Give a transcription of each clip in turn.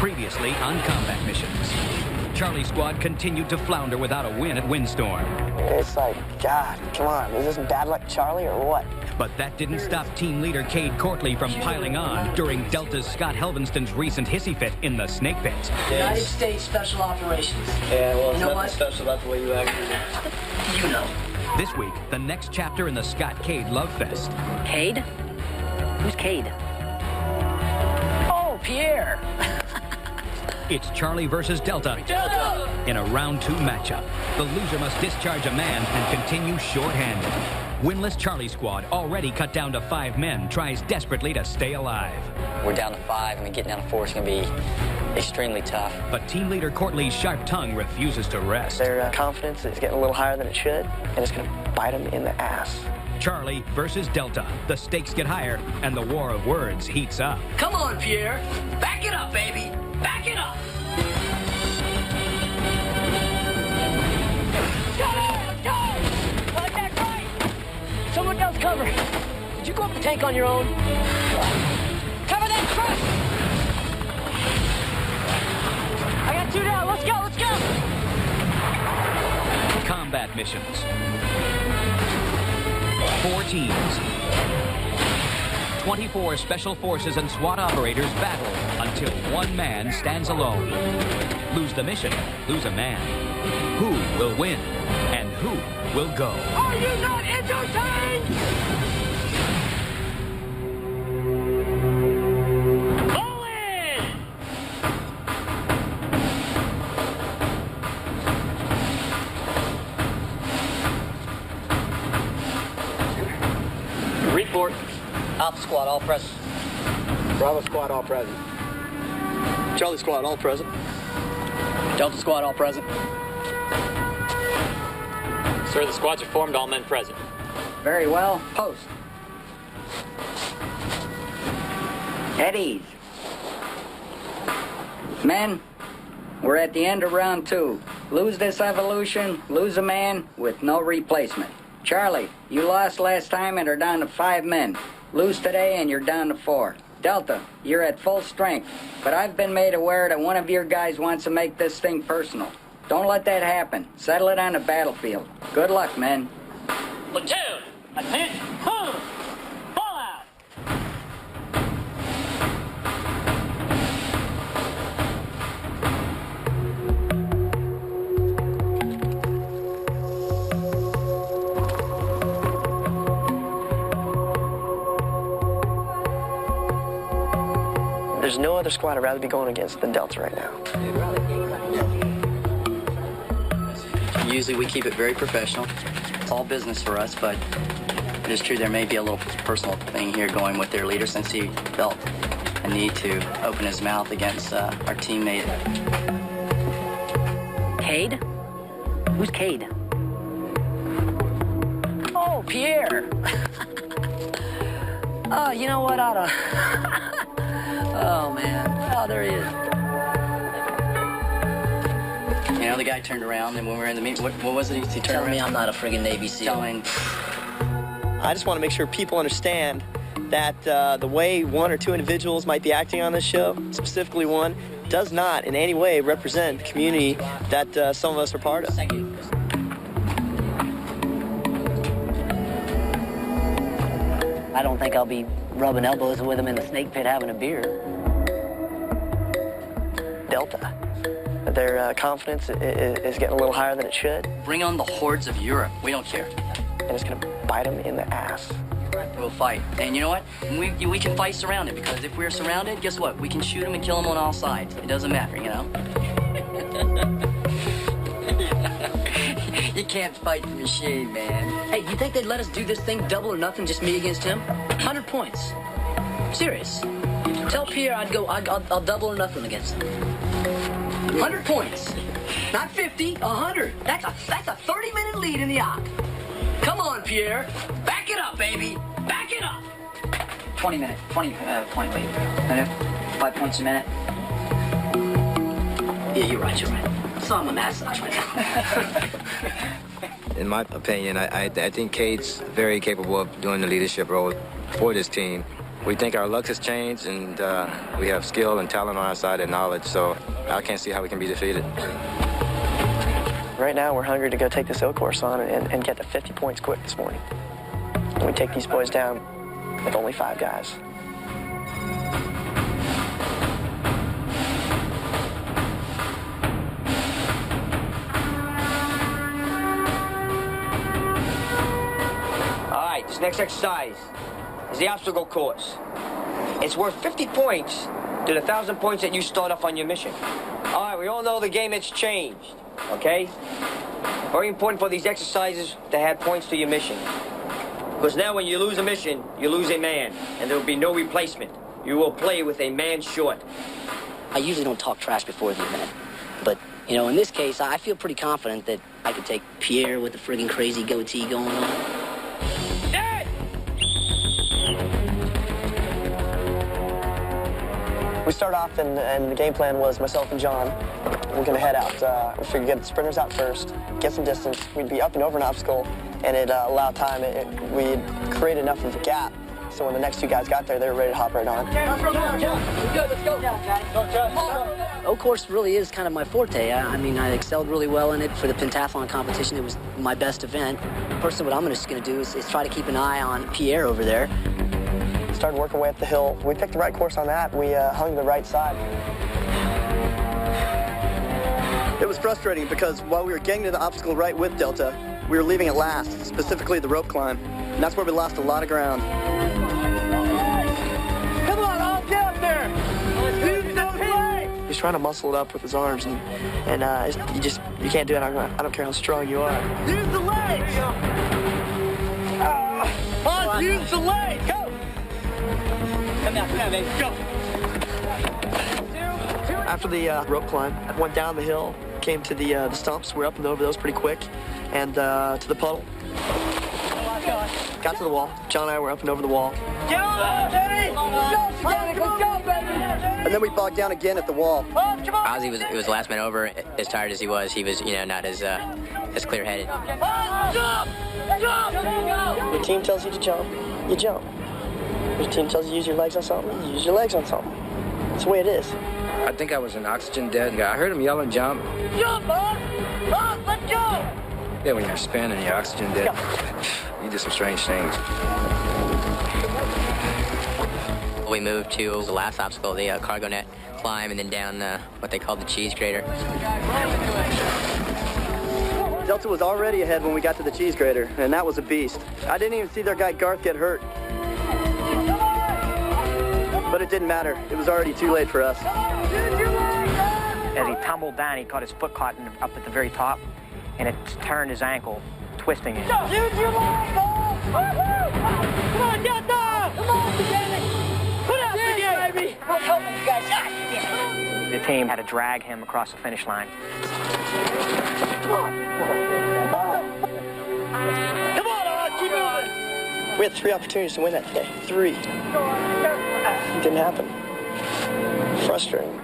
Previously on combat missions, Charlie Squad continued to flounder without a win at Windstorm. It's like, God, come on, is this bad luck Charlie or what? But that didn't stop team leader Cade Courtley from piling on during Delta's Scott Helvenston's recent hissy fit in the Snake Pit. United States Special Operations. Yeah, well, it's nothing special about the way you act. You know. This week, the next chapter in the Scott Cade Love Fest. Cade? Who's Cade? Oh, Pierre. It's Charlie versus Delta in a round 2 matchup. The loser must discharge a man and continue short-handed. Winless Charlie Squad, already cut down to 5 men, tries desperately to stay alive. We're down to 5, and getting down to 4 is going to be extremely tough. But team leader Courtley's sharp tongue refuses to rest. Their confidence is getting a little higher than it should, and it's going to bite them in the ass. Charlie versus Delta. The stakes get higher, and the war of words heats up. Come on, Pierre. Back it up, baby. Back it up. Someone else cover. Did you go up the tank on your own? Cover that truck! I got 2 down. Let's go, let's go! Combat missions. 4 teams. 24 special forces and SWAT operators battle until 1 man stands alone. Lose the mission, lose a man. Who will win and who will go? Are you not entertained? Go in! Report. Alpha Squad, all present. Bravo Squad, all present. Charlie Squad, all present. Delta Squad, all present. Sir, the squads are formed, all men present. Very well. Post. At ease. Men, we're at the end of round 2. Lose this evolution, lose a man with no replacement. Charlie, you lost last time and are down to 5 men. Lose today and you're down to 4. Delta, you're at full strength, but I've been made aware that one of your guys wants to make this thing personal. Don't let that happen. Settle it on the battlefield. Good luck, men. Platoon, attention, home, fall out. There's no other squad I'd rather be going against than Delta right now. Usually we keep it very professional. It's all business for us, but it is true there may be a little personal thing here going with their leader since he felt a need to open his mouth against our teammate. Cade? Who's Cade? Oh, Pierre. Oh, you know what? Oh, man. Oh, there he is. You know, the guy turned around, and when we were in the meeting, what was it? He turned Tell around. me I'm not a friggin' Navy SEAL. Telling, I just want to make sure people understand that the way 1 or 2 individuals might be acting on this show, specifically one, does not in any way represent the community that some of us are part of. Thank you. I don't think I'll be rubbing elbows with him in the snake pit having a beer. Delta. Their confidence is getting a little higher than it should, Bring on the hordes of Europe. We don't care. and it's going to bite them in the ass. We'll fight. And you know what? We can fight surrounded, because if we're surrounded, guess what? We can shoot them and kill them on all sides. It doesn't matter, you know? You can't fight the machine, man. Hey, you think they'd let us do this thing double or nothing, just me against him? 100 points. Serious. Tell Pierre I'll double or nothing against him. 100 points. Not 50, 100. That's a 30-minute lead in the Ock. Come on, Pierre. Back it up, baby. Back it up. 20 point lead. 5 points a minute. Yeah, you're right. So I'm a massage right now. In my opinion, I think Cade's very capable of doing the leadership role for this team. We think our luck has changed, and we have skill and talent on our side and knowledge, so I can't see how we can be defeated. Right now, we're hungry to go take this hill course on and get to 50 points quick this morning. And we take these boys down with only 5 guys. All right, this next exercise is the obstacle course. It's worth 50 points to the 1,000 points that you start off on your mission. All right, we all know the game has changed, okay? Very important for these exercises to add points to your mission. Because now when you lose a mission, you lose a man, and there will be no replacement. You will play with a man short. I usually don't talk trash before the event, but, you know, in this case, I feel pretty confident that I could take Pierre with the friggin' crazy goatee going on. We start off, and the game plan was myself and John. We're going to head out. We figured get the sprinters out first, get some distance. We'd be up and over an obstacle, and it allowed time. We'd create enough of a gap, so when the next 2 guys got there, they were ready to hop right on. Hill course really is kind of my forte. I mean, I excelled really well in it for the pentathlon competition. It was my best event. Personally, what I'm just going to do is try to keep an eye on Pierre over there. Started working away up the hill. We picked the right course on that. We hung the right side. It was frustrating because while we were getting to the obstacle right with Delta, we were leaving it last, specifically the rope climb. And that's where we lost a lot of ground. Come on, all get up there! Use those legs! He's trying to muscle it up with his arms, and you can't do it. I don't care how strong you are. Use the legs! Hans, use the legs! Go! Come down, baby. Go! After the rope climb, I went down the hill, came to the stumps. We're up and over those pretty quick, and to the puddle. Got to the wall. John and I were up and over the wall. And then we bogged down again at the wall. Ozzy was the last man over. As tired as he was, not as clear-headed. Your team tells you to jump, you jump. Your team tells you to use your legs on something, you use your legs on something. That's the way it is. I think I was an oxygen dead guy. I heard him yelling, jump. Jump, Bob! Bob, let's go! Yeah, when you're spinning, you're oxygen dead. You do some strange things. We moved to the last obstacle, the cargo net climb, and then down what they call the cheese grater. Delta was already ahead when we got to the cheese grater, and that was a beast. I didn't even see their guy Garth get hurt. But it didn't matter. It was already too late for us. As he tumbled down, he caught his foot caught up at the very top, and it turned his ankle, twisting it. Use your legs, Bob! Come on, get down! Come on, put out the game, baby! I'm helping you guys. The team had to drag him across the finish line. Come on, keep moving! We had 3 opportunities to win that today. 3. It didn't happen. Frustrating.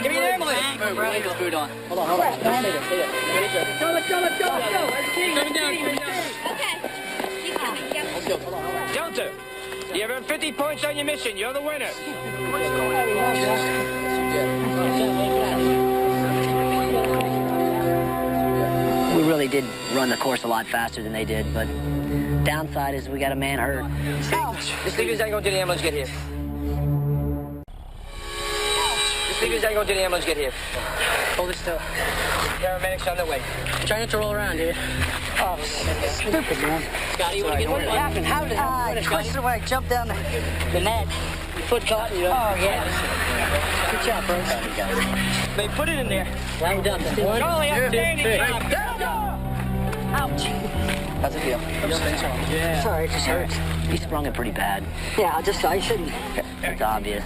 Give me an ambulance! Put his boot on. Hold on. Let's go! Coming down. Okay. Keep coming. Let's go. Delta, you have earned 50 points on your mission. You're the winner. We really did run the course a lot faster than they did, but downside is we got a man hurt. This leader's ain't going to the ambulance get here. This leader's ain't going to the ambulance get here. Hold it still. Paramedics on their way. Try not to roll around, dude. Oh, stupid, man. Scotty, you want to get What happened? How did I crushed it when I jumped down the net? Your foot caught you. Oh, yeah. Good job, bro. They put it in there. Well done. Charlie, outstanding job. Ouch. How's it feel? Yeah. Sorry, it just hurts. He sprung it pretty bad. Yeah, I shouldn't. It's obvious.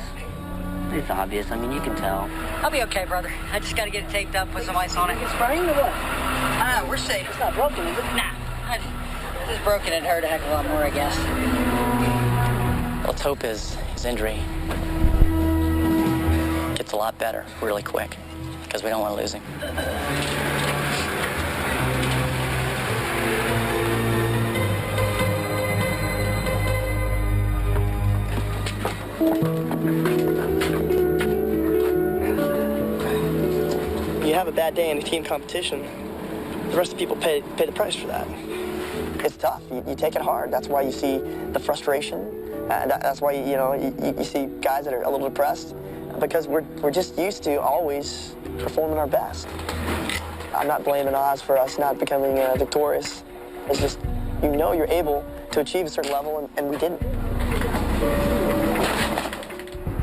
It's obvious. I mean, you can tell. I'll be okay, brother. I just got to get it taped up, put some ice on it. It's sprained or what? We're safe. It's not broken, is it? Nah. If it's broken, it hurt a heck of a lot more, I guess. Let's hope his injury Gets a lot better really quick because we don't want to lose him. You have a bad day in a team competition, the rest of the people pay the price for that. It's tough. You take it hard. That's why you see the frustration. That's why you see guys that are a little depressed, because we're just used to always performing our best. I'm not blaming Oz for us not becoming victorious. It's just you're able to achieve a certain level, and we didn't.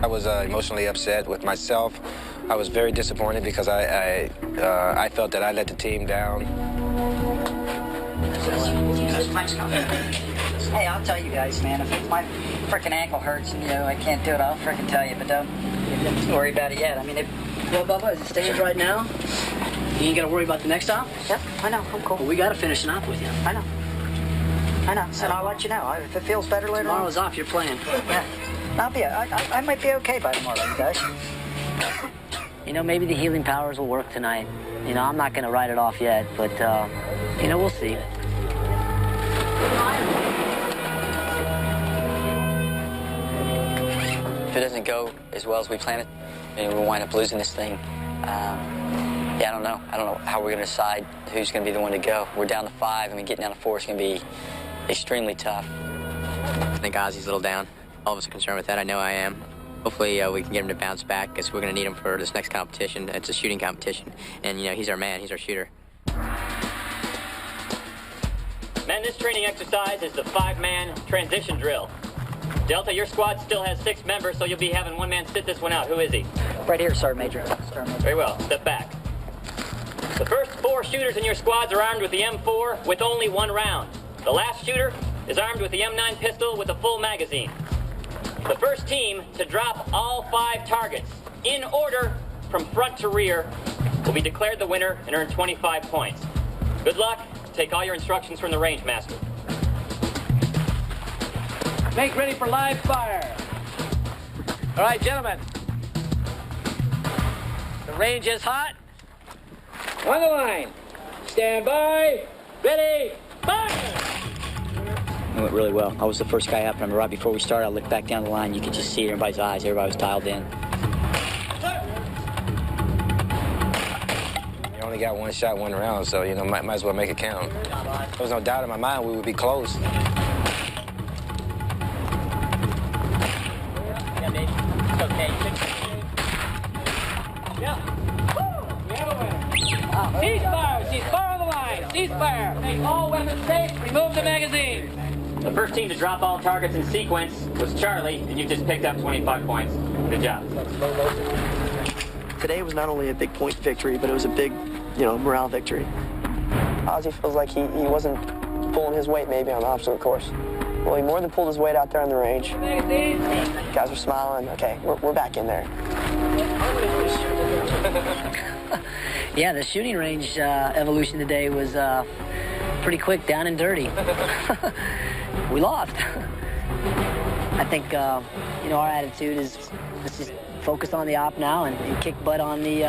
I was emotionally upset with myself. I was very disappointed because I felt that I let the team down. Hey, I'll tell you guys, man, if my frickin' ankle hurts and, I can't do it, I'll frickin' tell you, but don't worry about it yet. I mean, Well, Bubba, as it stands right now, you ain't got to worry about the next stop? Yep, I know, I'm cool. Well, we got to finish an op with you. I know, and I'll let you know. If it feels better later Tomorrow's off, you're playing. Yeah, I might be okay by tomorrow, you guys. Maybe the healing powers will work tonight. I'm not going to write it off yet, but, we'll see. If it doesn't go as well as we planned it, we'll wind up losing this thing. I don't know. I don't know how we're going to decide who's going to be the one to go. We're down to 5. Getting down to 4 is going to be extremely tough. I think Ozzy's a little down. All of us are concerned with that. I know I am. Hopefully we can get him to bounce back, because we're going to need him for this next competition. It's a shooting competition, and he's our man. He's our shooter. Men, this training exercise is the 5-man transition drill. Delta, your squad still has 6 members, so you'll be having one man sit this one out. Who is he? Right here, Sergeant Major. Very well. Step back. The first 4 shooters in your squads are armed with the M4 with only 1 round. The last shooter is armed with the M9 pistol with a full magazine. The first team to drop all 5 targets in order from front to rear will be declared the winner and earn 25 points. Good luck. Take all your instructions from the range master. Make ready for live fire. All right, gentlemen. The range is hot. On the line. Stand by. Ready. Fire! It went really well. I was the first guy up, and right before we started, I looked back down the line. You could just see it in everybody's eyes. Everybody was dialed in. You only got 1 shot, 1 round, so, might as well make it count. There was no doubt in my mind we would be close. Yeah, baby. It's okay. Yeah. We have a winner. Ceasefire. Ceasefire on the line. Ceasefire. Make all weapons safe. Remove the magazine. The first team to drop all targets in sequence was Charlie, and you just picked up 25 points. Good job. Today was not only a big point victory, but it was a big, morale victory. Ozzy feels like he wasn't pulling his weight maybe on the obstacle course. Well, he more than pulled his weight out there on the range. Guys were smiling. Okay, we're back in there. Yeah, the shooting range evolution today was pretty quick, down and dirty. We lost. I think, our attitude is let's just focus on the op now and kick butt on the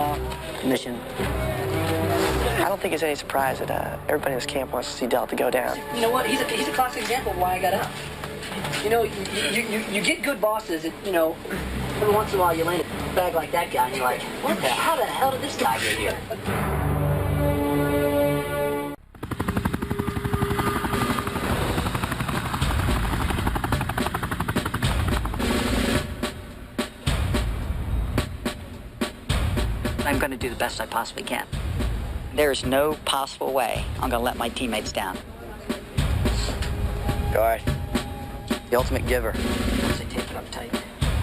mission. I don't think it's any surprise that everybody in this camp wants to see Delta go down. You know what? He's a classic example of why I got up. You get good bosses that, every once in a while you land a bag like that guy and you're like, how the hell did this guy get here? I'm going to do the best I possibly can. There's no possible way I'm going to let my teammates down. Garth, the ultimate giver. They take it up tight.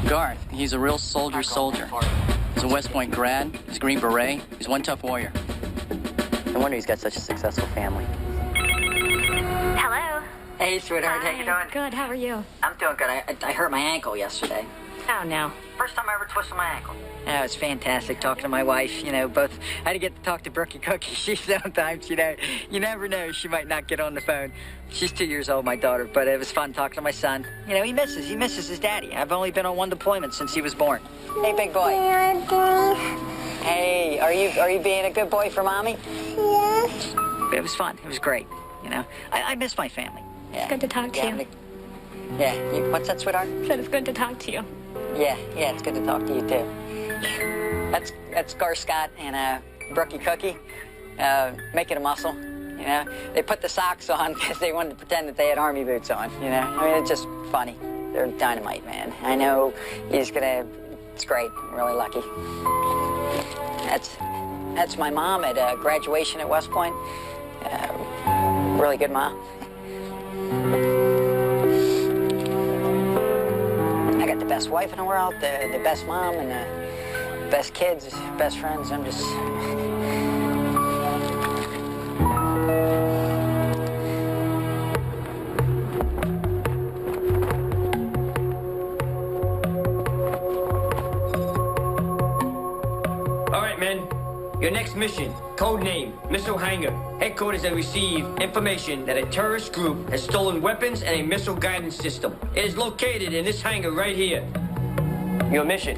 Garth, he's a real soldier. He's a West Point grad. He's a Green Beret. He's one tough warrior. No wonder he's got such a successful family. Hello. Hey, sweetheart, Hi. how you doing? Good, how are you? I'm doing good. I hurt my ankle yesterday. How now? First time I ever twisted my ankle. Yeah, it was fantastic talking to my wife. You know, both. I had to get to talk to Brookie Cookie. She sometimes, you know, you never know. She might not get on the phone. She's 2 years old, my daughter, but it was fun talking to my son. You know, he misses his daddy. I've only been on one deployment since he was born. Hey, big boy. Hey, are you being a good boy for mommy? Yes. It was fun. It was great. You know, I miss my family. Yeah. It's good to talk to you. Yeah. What's that, sweetheart? I said it's good to talk to you. Yeah, it's good to talk to you, too. That's Gar Scott and Brookie Cookie, making a muscle, you know. They put the socks on because they wanted to pretend that they had army boots on, you know. I mean, it's just funny. They're dynamite, man. I know it's great. I'm really lucky. That's my mom at graduation at West Point. Really good mom. I got the best wife in the world, the best mom, and the best kids, best friends. I'm just... All right, men. Your next mission, code name, missile hangar. Headquarters have received information that a terrorist group has stolen weapons and a missile guidance system. It is located in this hangar right here. Your mission.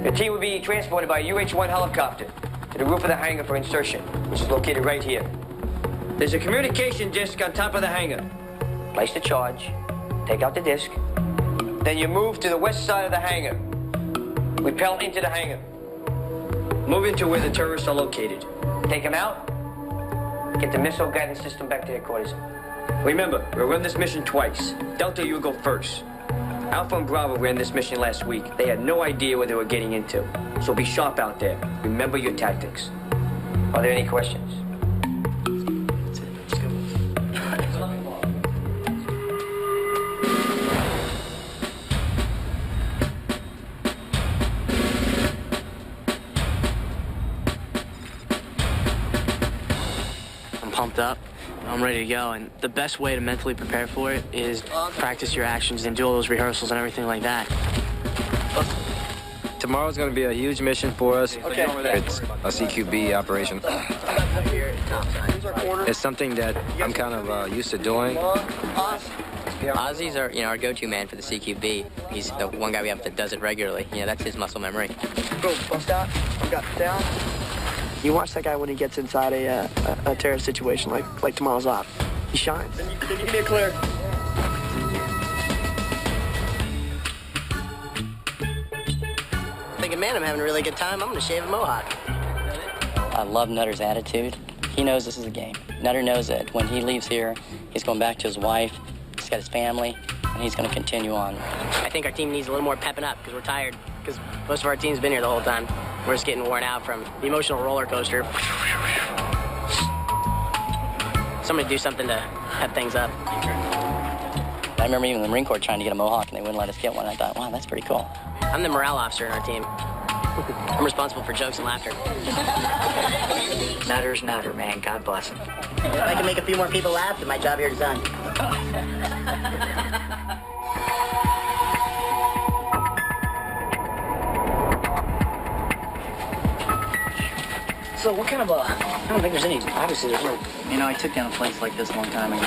Your team will be transported by a UH-1 helicopter to the roof of the hangar for insertion, which is located right here. There's a communication disc on top of the hangar. Place the charge, take out the disc, then you move to the west side of the hangar. Repel into the hangar. Move into where the terrorists are located. Take them out. Get the missile guidance system back to headquarters. Remember, we'll run this mission twice. Delta, you go first. Alpha and Bravo ran this mission last week. They had no idea what they were getting into. So be sharp out there. Remember your tactics. Are there any questions? Pumped up. I'm ready to go, and the best way to mentally prepare for it is practice your actions and do all those rehearsals and everything like that. Tomorrow's going to be a huge mission for us. Okay. It's a CQB operation. It's something that I'm kind of used to doing. Ozzy's our go-to man for the CQB. He's the one guy we have that does it regularly. You know, that's his muscle memory. Boom, bust out, got down. You watch that guy when he gets inside a terrorist situation like tomorrow's op. He shines. Then you give me a clear. Thinking, man, I'm having a really good time. I'm going to shave a mohawk. I love Nutter's attitude. He knows this is a game. Nutter knows that when he leaves here, he's going back to his wife, he's got his family, and he's going to continue on. I think our team needs a little more pepping up because we're tired. Because most of our team's been here the whole time. We're just getting worn out from the emotional roller coaster. Somebody do something to pep things up. I remember even the Marine Corps trying to get a mohawk, and they wouldn't let us get one. I thought, wow, that's pretty cool. I'm the morale officer in our team. I'm responsible for jokes and laughter. Nutter's Nutter, man. God bless him. If I can make a few more people laugh, then my job here is done. So what kind of I don't think there's any, obviously there's no... You know, I took down a place like this a long time ago.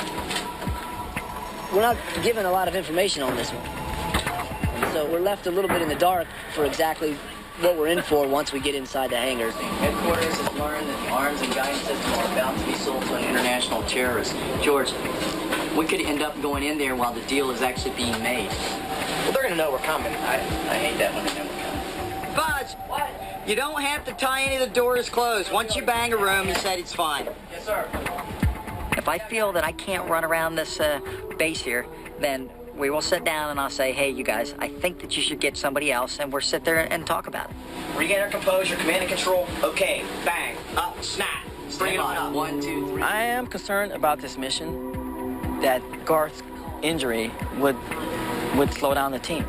We're not given a lot of information on this one. So we're left a little bit in the dark for exactly what we're in for once we get inside the hangar. Headquarters has learned that the arms and guidance system are about to be sold to an international terrorist. George, we could end up going in there while the deal is actually being made. Well, they're going to know we're coming. I hate that when they know we're coming. Buzz! What? You don't have to tie any of the doors closed. Once you bang a room, you said it's fine. Yes, sir. If I feel that I can't run around this base here, then we will sit down and I'll say, hey, you guys, I think that you should get somebody else, and we'll sit there and talk about it. Regain our composure, command and control. Okay, bang, up, snap. Bring it on up. 1, 2, 3. I am concerned about this mission, that Garth's injury would slow down the team.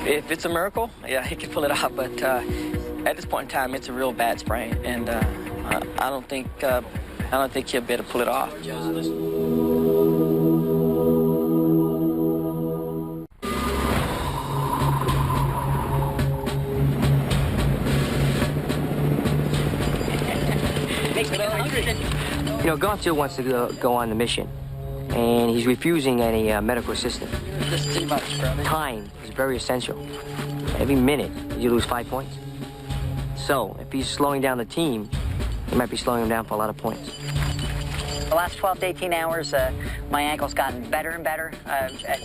If it's a miracle, yeah, he can pull it off, but at this point in time, it's a real bad sprain, and I don't think he'll be able to pull it off. You know, Garth still wants to go on the mission, and he's refusing any medical assistance. This is too much, brother. Time is very essential. Every minute, you lose 5 points. So, if he's slowing down the team, he might be slowing them down for a lot of points. The last 12 to 18 hours, my ankle's gotten better and better.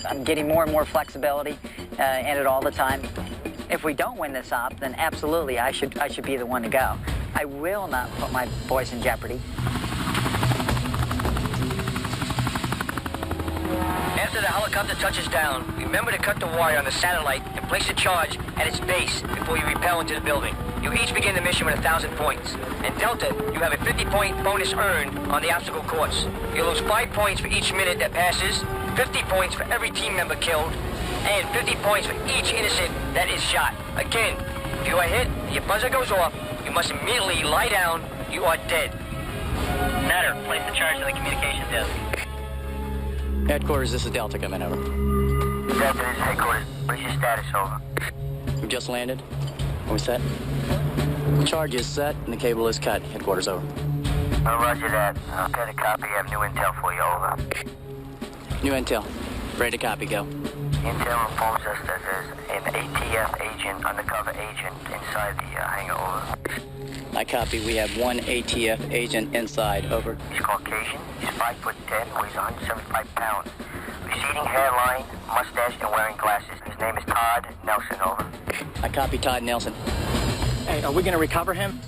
I'm getting more and more flexibility in it all the time. If we don't win this op, then absolutely I should be the one to go. I will not put my boys in jeopardy. After the helicopter touches down, remember to cut the wire on the satellite and place a charge at its base before you repel into the building. You each begin the mission with 1,000 points. In Delta, you have a 50-point bonus earned on the obstacle course. You lose 5 points for each minute that passes, 50 points for every team member killed, and 50 points for each innocent that is shot. Again, if you are hit, your buzzer goes off, you must immediately lie down. You are dead. Natter, place the charge to the communications desk. Headquarters, this is Delta, coming over. Delta, this is headquarters. What is your status, over? We just landed. Are we set? The charge is set and the cable is cut. Headquarters, over. Well, roger that. I'll get a copy. I have new intel for you, over. New intel. Ready to copy, go. Intel informs us that there's an ATF agent, undercover agent, inside the hangar, over. I copy. We have one ATF agent inside, over. He's Caucasian. He's 5'10", weighs 175 pounds. Receding hairline, mustache, and wearing glasses. His name is Todd Nelson, over. I copy Todd Nelson. Hey, are we going to recover him?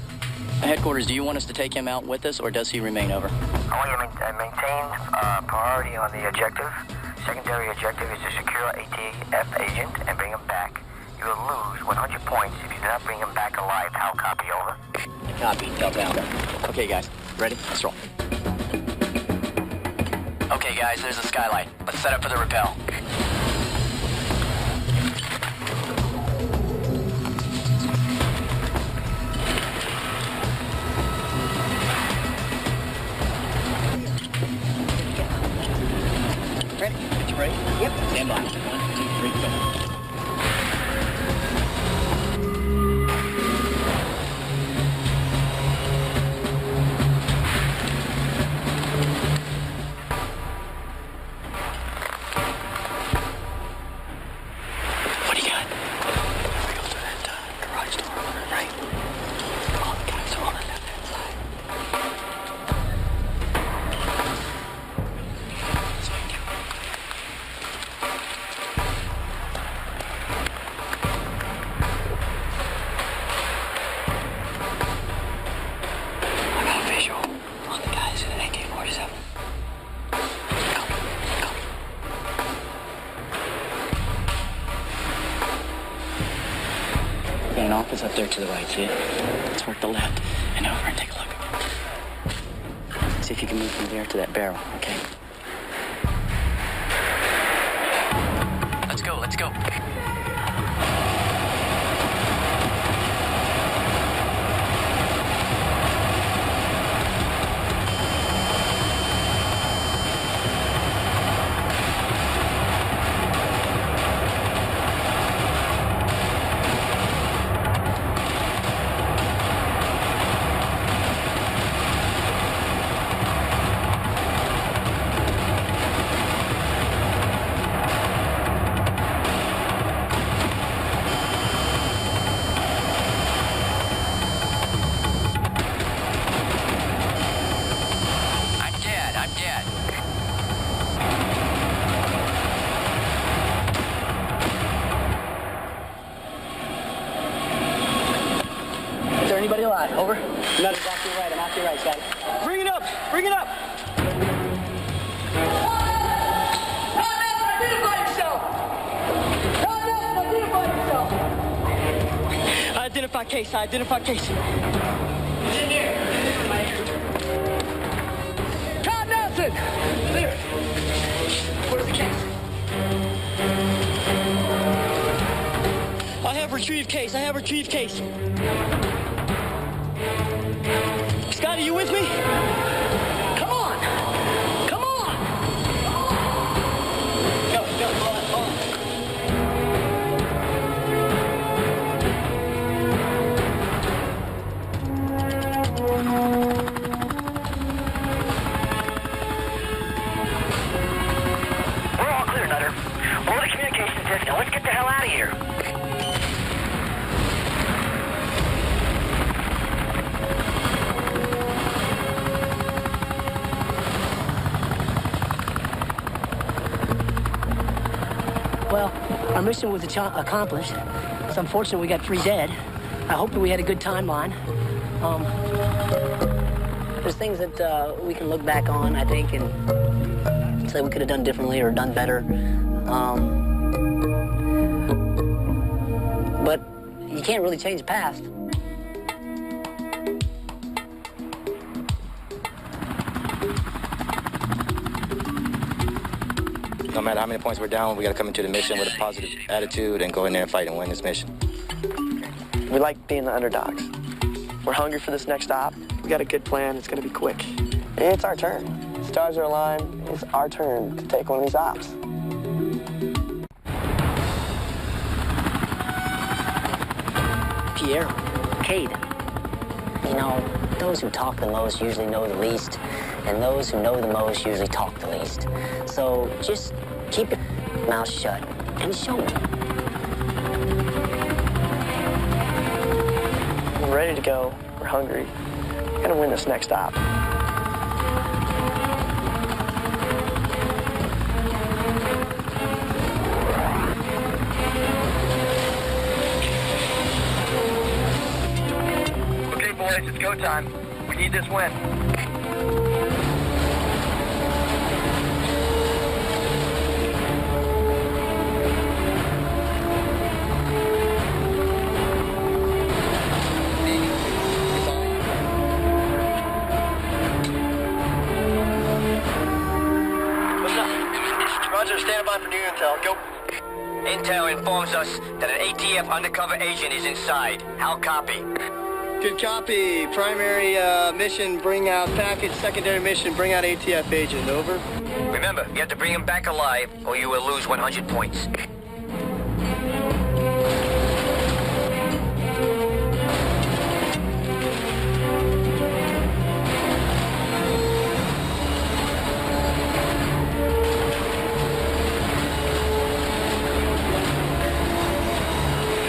Headquarters, do you want us to take him out with us, or does he remain, over? I want you to maintain priority on the objective. Secondary objective is to secure ATF agent and bring him back. You will lose 100 points if you do not bring him back alive. How copy, over? I copy. Delta out. Okay, guys. Ready? Let's roll. Okay, guys, there's the skylight. Let's set up for the rappel. Ready? Get you ready? Yep. Stand by. 1, 2, 3, go. What do you got? We go through that garage door on the right. All the guys are on the left-hand side. I got a visual on the guys in an AK-47. Got an office up there to the right, see it? Let's work the left and over and take a look. See if you can move from there to that barrel, okay? Let's go, let's go. Anybody alive? Over. No, it's off to your right. I'm off to your right, Scotty. Bring it up! Bring it up! Identify case. Identify case. In here. Todd Nelson! Clear. Where's the case? I have retrieved case. Scotty, you with me? Come on! Come on! Go, hold on. Our mission was accomplished. It's unfortunate we got 3 dead. I hope that we had a good timeline. There's things that we can look back on, I think, and say we could have done differently or done better. But you can't really change the past. No matter how many points we're down, we got to come into the mission with a positive attitude and go in there and fight and win this mission. We like being the underdogs. We're hungry for this next op. We got a good plan. It's going to be quick. It's our turn. Stars are aligned. It's our turn to take one of these ops. Pierre, Cade. You know, those who talk the most usually know the least, and those who know the most usually talk the least. So just keep your mouth shut and show me. We're ready to go. We're hungry. We're gonna win this next op. Okay, boys, it's go time. We need this win. Stand by for new intel. Go. Intel informs us that an ATF undercover agent is inside. How copy? Good copy. Primary mission, bring out package. Secondary mission, bring out ATF agent. Over. Remember, you have to bring him back alive or you will lose 100 points.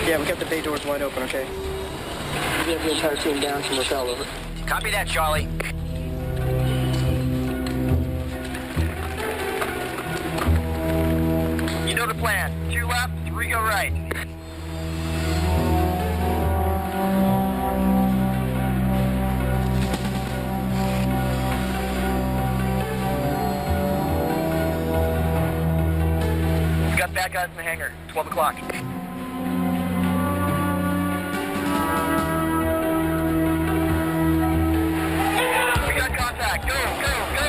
Yeah, we got the bay doors wide open, okay? We have the entire team down from Rafael, over. Copy that, Charlie. You know the plan. 2 left, 3 go right. We got bad guys in the hangar. 12 o'clock. Go, go, go!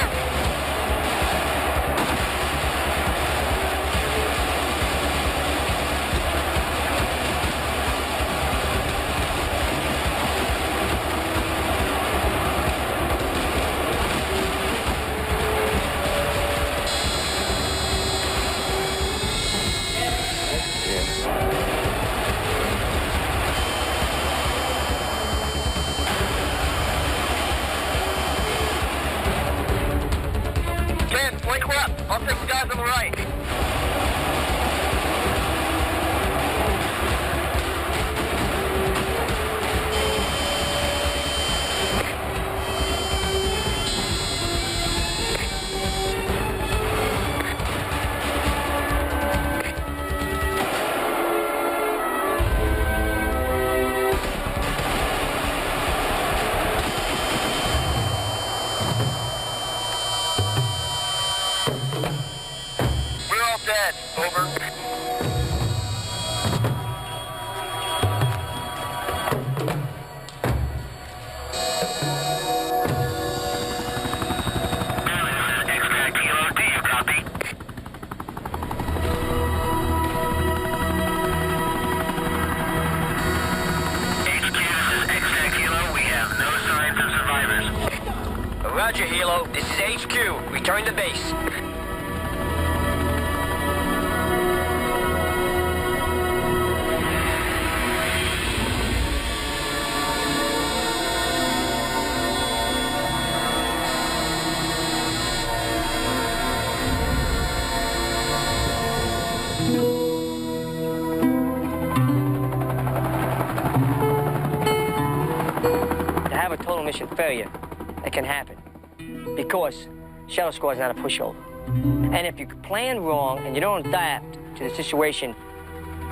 Flank left. I'll take the guys on the right. Dead. Over. Roger, Hilo. This is HQ. Return to base. To have a total mission failure, it can happen. Because Shadow Squad's not a pushover. And if you plan wrong and you don't adapt to the situation,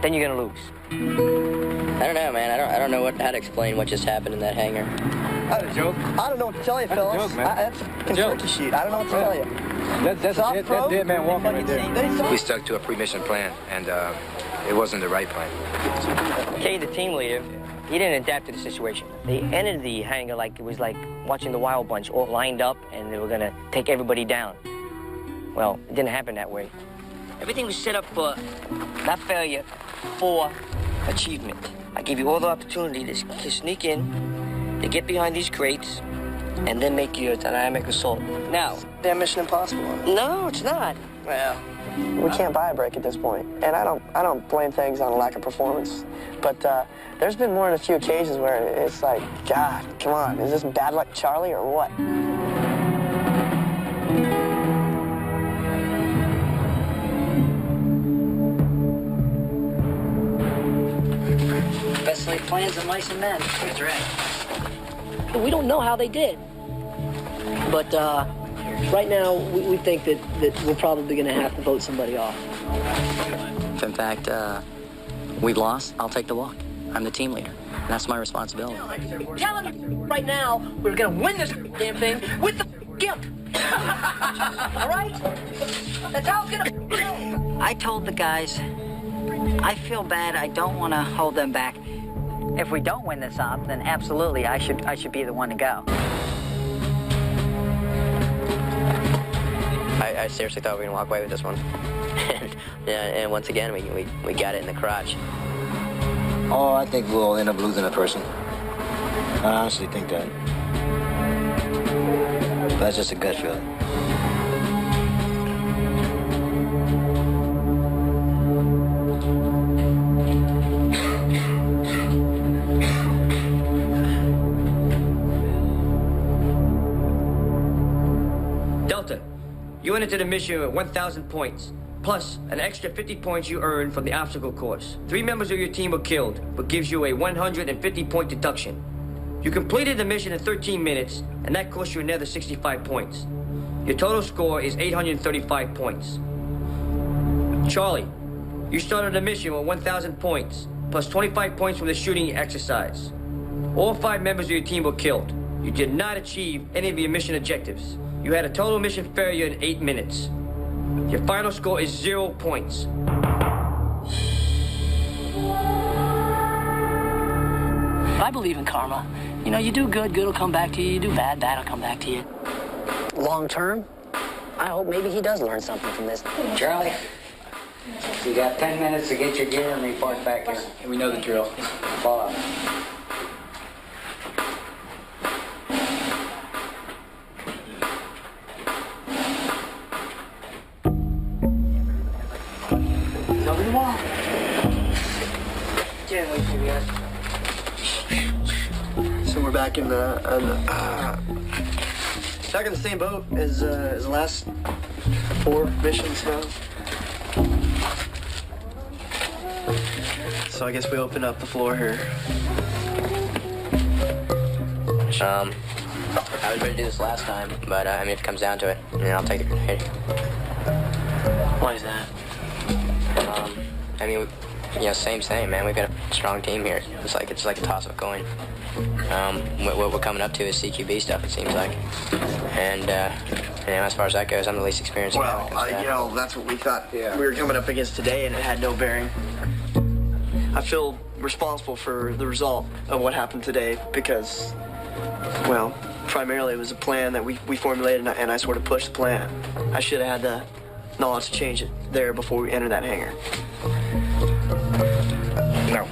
then you're gonna lose. I don't know, man. I don't know how to explain what just happened in that hangar. That's a joke. I don't know what to tell you, fellas. That's a joke, man. That's a Kentucky shoot. I don't know what to tell you. That's a dead man walking right there. We stuck to a pre-mission plan, and it wasn't the right plan. Kay, the team leader, he didn't adapt to the situation. They entered the hangar like it was like watching the Wild Bunch all lined up and they were gonna take everybody down. Well, it didn't happen that way. Everything was set up for not failure, for achievement. I gave you all the opportunity to sneak in, to get behind these crates, and then make your dynamic assault. Now, Damn Mission Impossible. no, it's not. Well, we can't buy a break at this point, and I don't blame things on a lack of performance. But there's been more than a few occasions where it's like, God, come on, is this bad luck, Charlie, or what? Best laid plans of mice and men. That's right. We don't know how they did. But right now, we think that we're probably going to have to vote somebody off. If in fact we've lost, I'll take the walk. I'm the team leader. And that's my responsibility. Telling you right now, we're going to win this damn thing with the gimp. All right? That's how it's going to go. I told the guys, I feel bad. I don't want to hold them back. If we don't win this op, then absolutely, I should be the one to go. I seriously thought we were going to walk away with this one. and once again, we got it in the crotch. Oh, I think we'll end up losing a person. I honestly think that. That's just a gut feeling. Delta, you went into the mission with 1,000 points, plus an extra 50 points you earned from the obstacle course. 3 members of your team were killed, but gives you a 150-point deduction. You completed the mission in 13 minutes, and that cost you another 65 points. Your total score is 835 points. Charlie, you started the mission with 1,000 points, plus 25 points from the shooting exercise. All 5 members of your team were killed. You did not achieve any of your mission objectives. You had a total mission failure in 8 minutes. Your final score is 0 points. I believe in karma. You know, you do good, good will come back to you. You do bad, bad will come back to you. Long term, I hope maybe he does learn something from this. Charlie, you got 10 minutes to get your gear and report back here. We know the drill. Fall out. Over the wall. Jen, wait for you guys. So we're back in the same boat as the last 4 missions now. So I guess we open up the floor here. I was ready to do this last time, but I mean, if it comes down to it, I'll take the grenade. Why is that? I mean, same, man. We've got a strong team here. It's like a toss of a coin. What we're coming up to is CQB stuff, it seems like. And as far as that goes, I'm the least experienced. Well, that's what we thought we were coming up against today, and it had no bearing. I feel responsible for the result of what happened today because, well, primarily it was a plan that we formulated, and I sort of pushed the plan. I should have had the knowledge to change it there before we entered that hangar. No.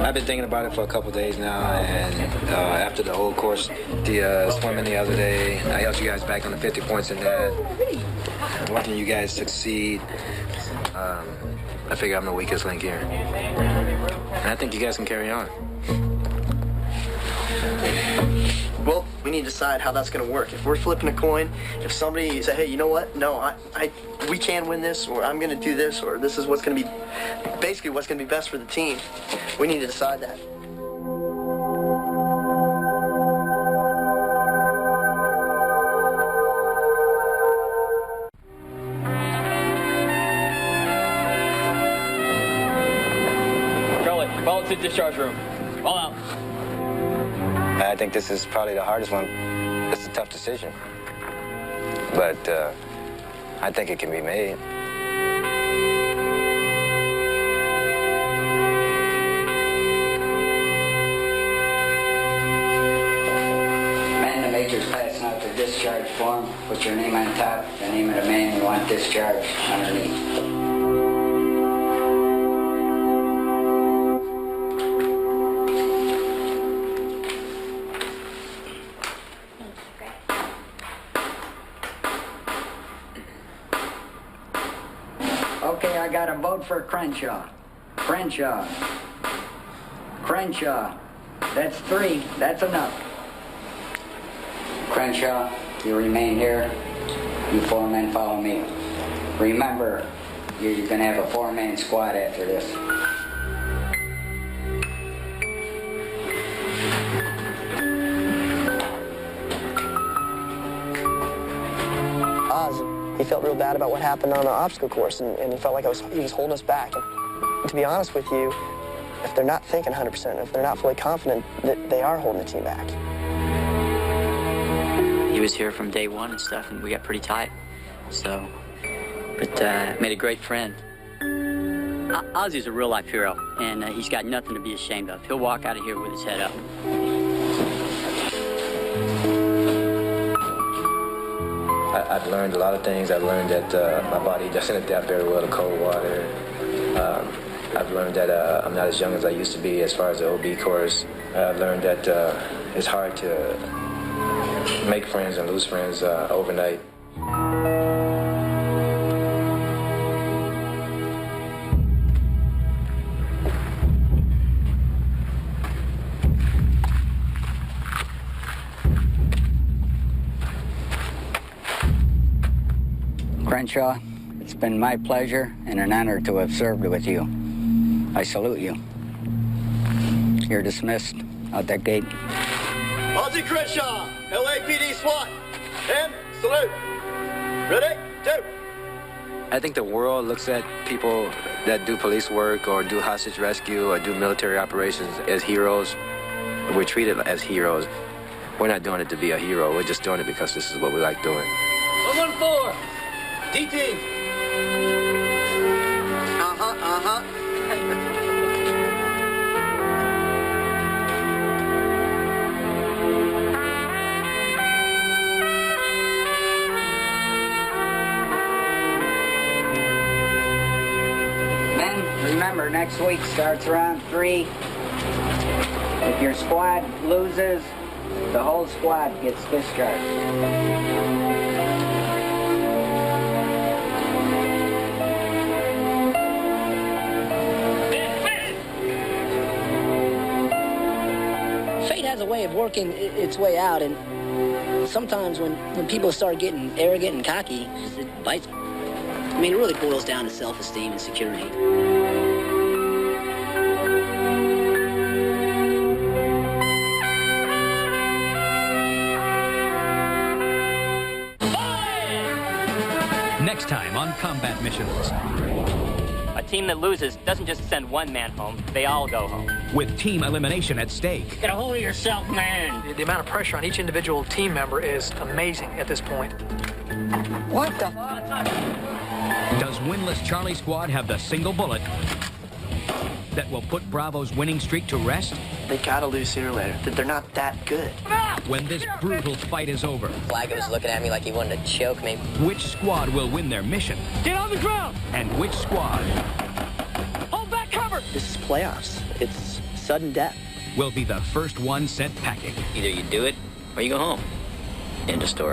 I've been thinking about it for a couple days now, and after the whole course, the swimming the other day, I helped you guys back on the 50 points in that. Watching you guys succeed, I figure I'm the weakest link here. And I think you guys can carry on. Well, we need to decide how that's going to work. If we're flipping a coin, if somebody say, hey, you know what? No, we can win this, or I'm going to do this, or this is what's going to be, basically what's going to be best for the team. We need to decide that. discharge room. All out. I think this is probably the hardest one. It's a tough decision. But I think it can be made. Man, the major's passing out the discharge form. Put your name on top, the name of the man you want discharged underneath. Okay, I got a vote for Crenshaw. Crenshaw. Crenshaw. That's 3. That's enough. Crenshaw, you remain here. You 4 men follow me. Remember, you're going to have a 4-man squad after this. Oz, he felt real bad about what happened on the obstacle course, and he felt like he was holding us back. And to be honest with you, if they're not thinking 100%, if they're not fully confident, that they are holding the team back. He was here from day one and stuff, and we got pretty tight. So, but made a great friend. Ozzy's a real-life hero, and he's got nothing to be ashamed of. He'll walk out of here with his head up. I've learned a lot of things. I've learned that my body doesn't adapt very well to cold water. I've learned that I'm not as young as I used to be as far as the OB course. I've learned that it's hard to make friends and lose friends overnight. Crenshaw, it's been my pleasure and an honor to have served with you. I salute you. You're dismissed out that gate. Ozzy Crenshaw, LAPD SWAT, and salute. Ready? 2. I think the world looks at people that do police work or do hostage rescue or do military operations as heroes. We're treated as heroes. We're not doing it to be a hero. We're just doing it because this is what we like doing. 114, D-Team. Remember, next week starts round 3. If your squad loses, the whole squad gets discharged. Fate has a way of working its way out, and sometimes when people start getting arrogant and cocky, it bites them. I mean, it really boils down to self-esteem and security. Next time on Combat Missions. A team that loses doesn't just send one man home, they all go home. With team elimination at stake. Get a hold of yourself, man. The amount of pressure on each individual team member is amazing at this point. What the? Does winless Charlie Squad have the single bullet that will put Bravo's winning streak to rest? They gotta lose sooner or later. They're not that good. When this brutal fight is over, Flaggo was looking at me like he wanted to choke me. which squad will win their mission? Get on the ground! And which squad Hold back cover! This is playoffs. It's sudden death. will be the first one sent packing? Either you do it or you go home. End of story.